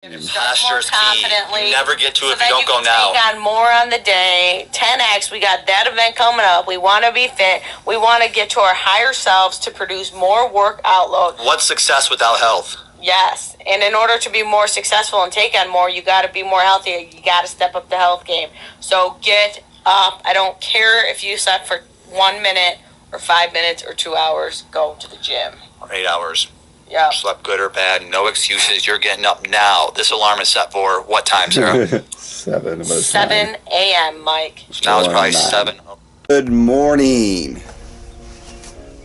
Posture is key. You never get to it if you So don't go now. take on more on the day. 10x. We got that event coming up. We want to be fit. We want to get to our higher selves to produce more work outload. What's success without health? Yes, and in order to be more successful and take on more, you got to be more healthy. You got to step up the health game. So get up. I don't care if you slept for 1 minute or 5 minutes or 2 hours. Go to the gym. Or 8 hours. Yeah. Slept good or bad, no excuses. You're getting up now. This alarm is set for what time, Sarah? 7 a.m., Mike. So now it's probably 7. Good morning.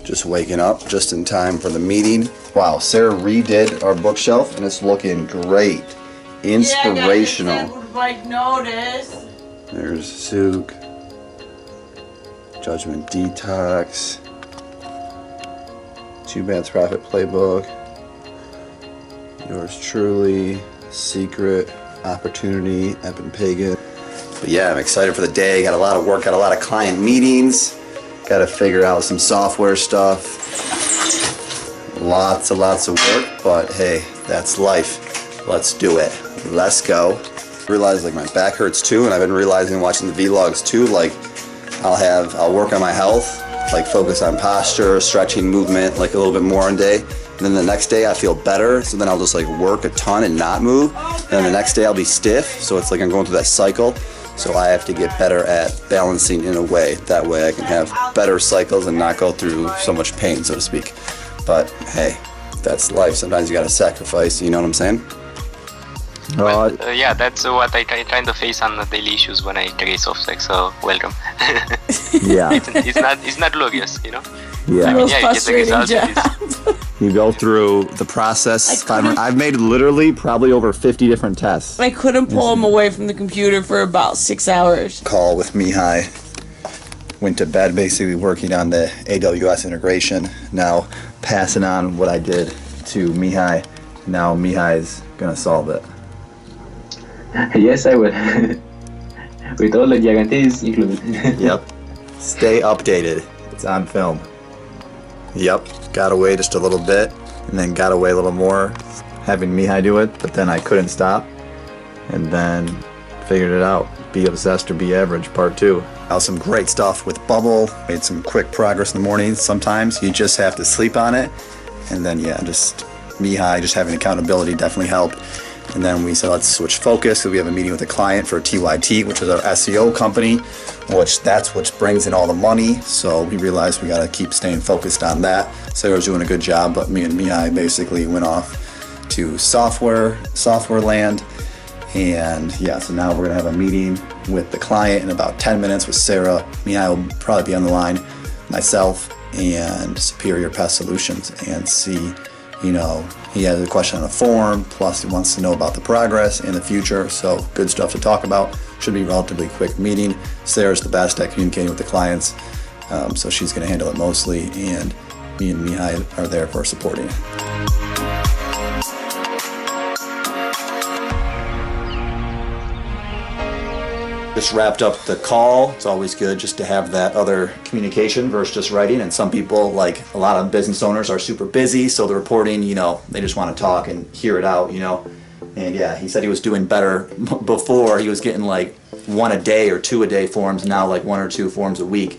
Just waking up just in time for the meeting. Wow, Sarah redid our bookshelf and it's looking great. Inspirational. Yeah, would like notice. There's Zook. Judgment Detox. 2 Bad Profit Playbook. Yours truly. Secret. Opportunity. Epic Pagan. But yeah, I'm excited for the day. Got a lot of work, got a lot of client meetings. Got to figure out some software stuff. Lots of work, but hey, that's life. Let's do it. Let's go. I realized like my back hurts too, and I've been realizing watching the vlogs too, like I'll work on my health, like focus on posture, stretching, movement, like a little bit more on day. And then the next day I feel better, so then I'll just like work a ton and not move. And then the next day I'll be stiff, so it's like I'm going through that cycle. So I have to get better at balancing in a way. That way I can have better cycles and not go through so much pain, so to speak. But hey, that's life. Sometimes you gotta sacrifice, you know what I'm saying? Well, yeah, that's what I kind of face on the daily issues when I trace off sex, so welcome. Yeah. it's not glorious, you know? Yeah. I mean, yeah, you get the results. You go through the process. I've made literally probably over 50 different tests. I couldn't pull him away from the computer for about 6 hours. Call with Mihai. Went to bed basically working on the AWS integration. Now passing on what I did to Mihai. Now Mihai's gonna solve it. Yes, I will. With all the guarantees included. Yep. Stay updated. It's on film. Yep. Got away just a little bit, and then got away a little more, having Mihai do it, but then I couldn't stop, and then figured it out. Be Obsessed or Be Average, Part 2. Some great stuff with Bubble. Made some quick progress in the morning. Sometimes you just have to sleep on it, and then yeah, just Mihai, just having accountability definitely helped. And then we said, let's switch focus. So we have a meeting with a client for TYT, which is our SEO company, which that's what brings in all the money. So we realized we got to keep staying focused on that. Sarah's doing a good job, but me and Mihai basically went off to software land. And yeah, so now we're going to have a meeting with the client in about 10 minutes with Sarah. Mihai will probably be on the line, myself, and Superior Pest Solutions, and see, you know, he has a question on a form, plus he wants to know about the progress in the future, so good stuff to talk about. Should be a relatively quick meeting. Sarah's the best at communicating with the clients, so she's going to handle it mostly, and me and Mihai are there for supporting. Just wrapped up the call. It's always good just to have that other communication versus just writing. And some people, like a lot of business owners, are super busy, so the reporting, you know, they just want to talk and hear it out, you know. And yeah, he said he was doing better before. He was getting like 1 a day or 2 a day forms, now like 1 or 2 forms a week.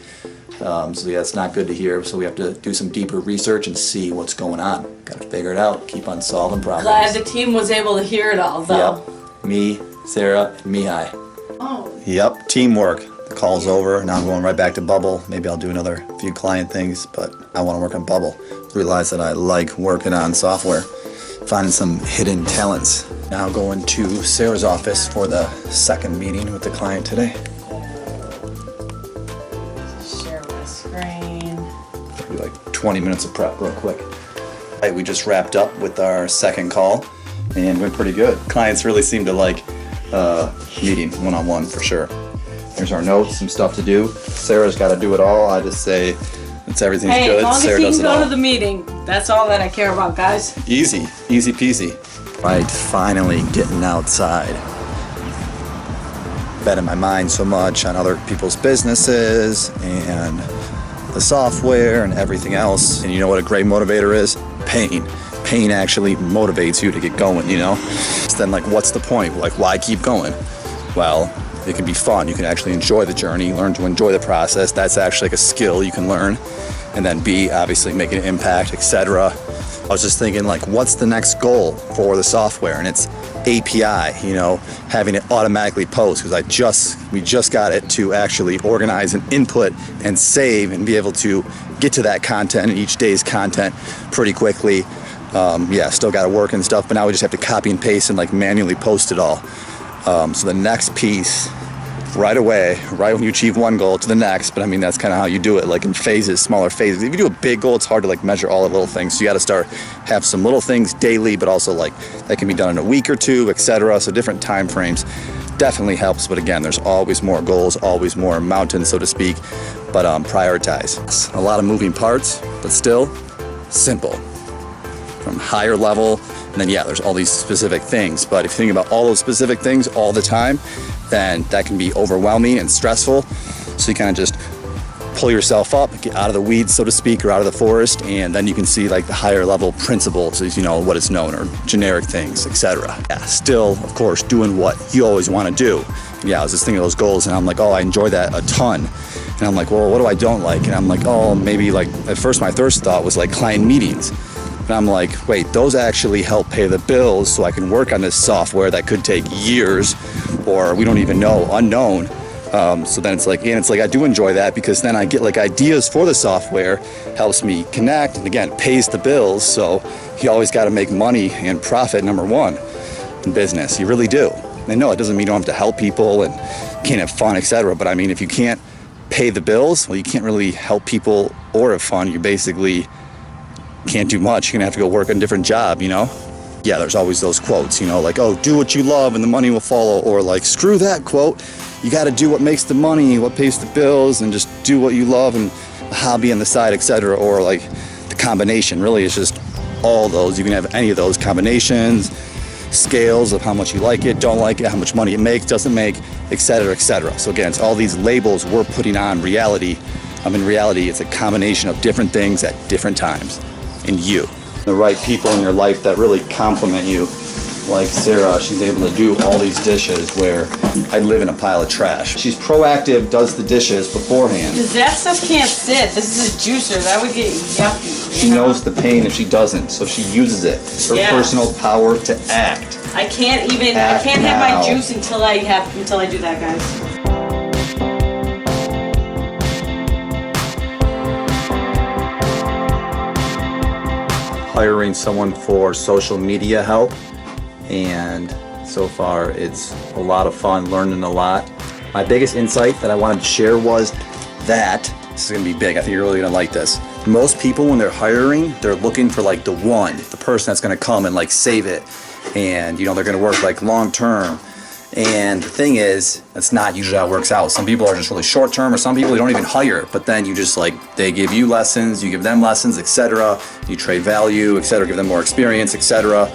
So yeah, it's not good to hear. So we have to do some deeper research and see what's going on. Got to figure it out. Keep on solving problems. Glad the team was able to hear it all, though. Yep. Me, Sarah, and Mihai. Oh. Yep, teamwork. The call's over. Now I'm going right back to Bubble. Maybe I'll do another few client things, but I want to work on Bubble. Realize that I like working on software, finding some hidden talents. Now going to Sarah's office for the second meeting with the client today. Share my screen. Maybe like 20 minutes of prep real quick. Right, we just wrapped up with our second call and went pretty good. Clients really seem to like meeting one-on-one for sure. There's our notes, some stuff to do. Sarah's got to do it all. I just say it's everything's hey, good. As long Sarah as he does can it go all. to the meeting, that's all that I care about, guys. Easy peasy. Right, finally getting outside. Been in my mind so much on other people's businesses and the software and everything else. And you know what a great motivator is? Pain. pain actually motivates you to get going, you know? So then, like, what's the point? Like, why keep going? Well, it can be fun. You can actually enjoy the journey, learn to enjoy the process. That's actually like a skill you can learn. And then B, obviously making an impact, etc. I was just thinking, like, what's the next goal for the software? And it's API, you know, having it automatically post, because we just got it to actually organize and input and save and be able to get to that content and each day's content pretty quickly. Yeah, still got to work and stuff, but now we just have to copy and paste and like manually post it all. So the next piece, right away, right when you achieve one goal to the next, but I mean, that's kind of how you do it, like in phases, smaller phases. If you do a big goal, it's hard to like measure all the little things. So you got to have some little things daily, but also like that can be done in a week or two, etc. So different time frames definitely helps. But again, there's always more goals, always more mountains, so to speak, but prioritize. A lot of moving parts, but still simple. From higher level, and then yeah, there's all these specific things, but if you think about all those specific things all the time, then that can be overwhelming and stressful. So you kind of just pull yourself up, get out of the weeds, so to speak, or out of the forest, and then you can see like the higher level principles, as you know, what is known, or generic things, etc. Yeah, still, of course, doing what you always want to do. Yeah, I was just thinking of those goals, and I'm like, oh, I enjoy that a ton. And I'm like, well, what do I don't like? And I'm like, oh, maybe like, at first my first thought was like client meetings. And I'm like, wait, those actually help pay the bills so I can work on this software that could take years, or we don't even know, unknown. So then it's like I do enjoy that, because then I get like ideas for the software, helps me connect, and again, pays the bills. So you always got to make money and profit, number one, in business. You really do. And no, it doesn't mean you don't have to help people and can't have fun, etc. But I mean, if you can't pay the bills, well, you can't really help people or have fun. You basically can't do much. You're gonna have to go work a different job, you know? Yeah, there's always those quotes, you know, like, oh, do what you love and the money will follow, or like, screw that quote, you gotta do what makes the money, what pays the bills, and just do what you love and a hobby on the side, etc. Or like the combination, really it's just all those. You can have any of those combinations, scales of how much you like it, don't like it, how much money it makes, doesn't make, etc., etc. So again, it's all these labels we're putting on reality. In reality, it's a combination of different things at different times. And you, the right people in your life that really compliment you, like Sarah, she's able to do all these dishes where I live in a pile of trash. She's proactive, does the dishes beforehand. Because that stuff can't sit. This is a juicer. That would get yucky. She knows the pain if she doesn't, so she uses it. Her personal power to act. I can't have my juice until I do that, guys. Hiring someone for social media help, and so far it's a lot of fun, learning a lot. My biggest insight that I wanted to share was that this is gonna be big. I think you're really gonna like this. Most people, when they're hiring, they're looking for like the person that's gonna come and like save it, and you know, they're gonna work like long term. And the thing is, that's not usually how it works out. Some people are just really short term, or some people you don't even hire, but then you just like, they give you lessons, you give them lessons, etc. You trade value, etc. Give them more experience, etc.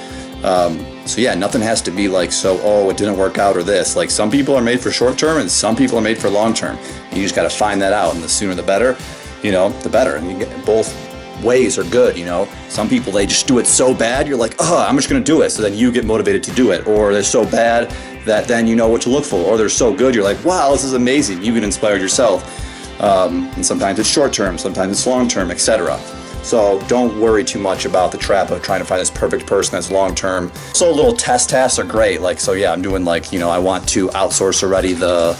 So yeah, nothing has to be like, so, oh, it didn't work out or this. Like, some people are made for short term and some people are made for long term. You just got to find that out, and the sooner the better, you know, the better. And you get, both ways are good, you know. Some people, they just do it so bad, you're like, oh, I'm just gonna do it. So then you get motivated to do it. Or they're so bad that then you know what to look for. Or they're so good, you're like, wow, this is amazing. You get inspired yourself. And sometimes it's short term, sometimes it's long term, etc. So don't worry too much about the trap of trying to find this perfect person that's long term. So little test tasks are great. Like, so yeah, I'm doing like, you know, I want to outsource already the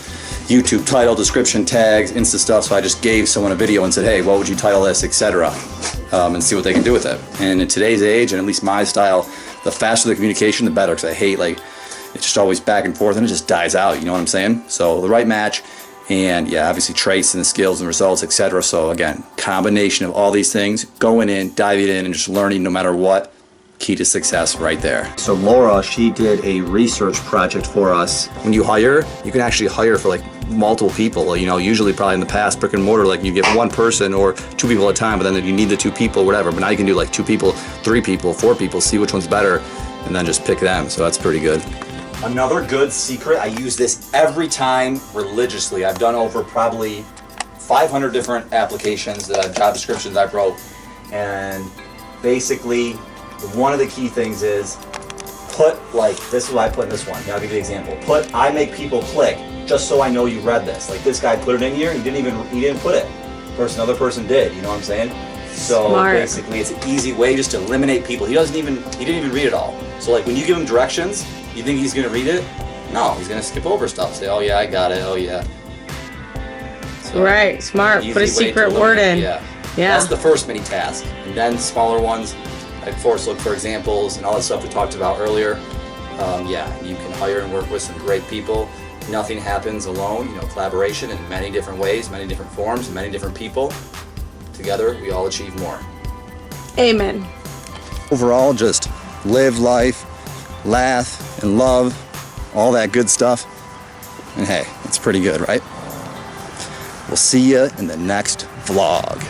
YouTube title, description, tags, Insta stuff. So I just gave someone a video and said, hey, what would you title this, etc. And see what they can do with it. And in today's age, and at least my style, the faster the communication, the better. Because I hate, like, it's just always back and forth and it just dies out. You know what I'm saying? So the right match, and yeah, obviously traits and the skills and results, etc. So again, combination of all these things, going in, diving in, and just learning no matter what. Key to success right there. So Laura, she did a research project for us. When you hire, you can actually hire for like multiple people. You know, usually probably in the past, brick and mortar, like you get one person or two people at a time, but then you need the two people, whatever. But now you can do like 2 people, 3 people, 4 people, see which one's better, and then just pick them. So that's pretty good. Another good secret, I use this every time religiously. I've done over probably 500 different applications, job descriptions I wrote, and basically one of the key things is put, like, this is what I put in this one. I'll give you an example. Put, I make people click just so I know you read this. Like, this guy put it in here, he didn't put it. Another person did, you know what I'm saying? So basically, it's an easy way just to eliminate people. He didn't even read it all. So like, when you give him directions, you think he's gonna read it? No, he's gonna skip over stuff. Say, oh yeah, I got it, oh yeah. So, right, smart. Put a secret word in. Yeah. That's the first mini task. And then smaller ones, like force look for examples and all that stuff we talked about earlier. Yeah, you can hire and work with some great people. Nothing happens alone, collaboration in many different ways, many different forms, many different people. Together, we all achieve more. Amen. Overall, just live life, laugh, and love, all that good stuff. And hey, it's pretty good, right? We'll see you in the next vlog.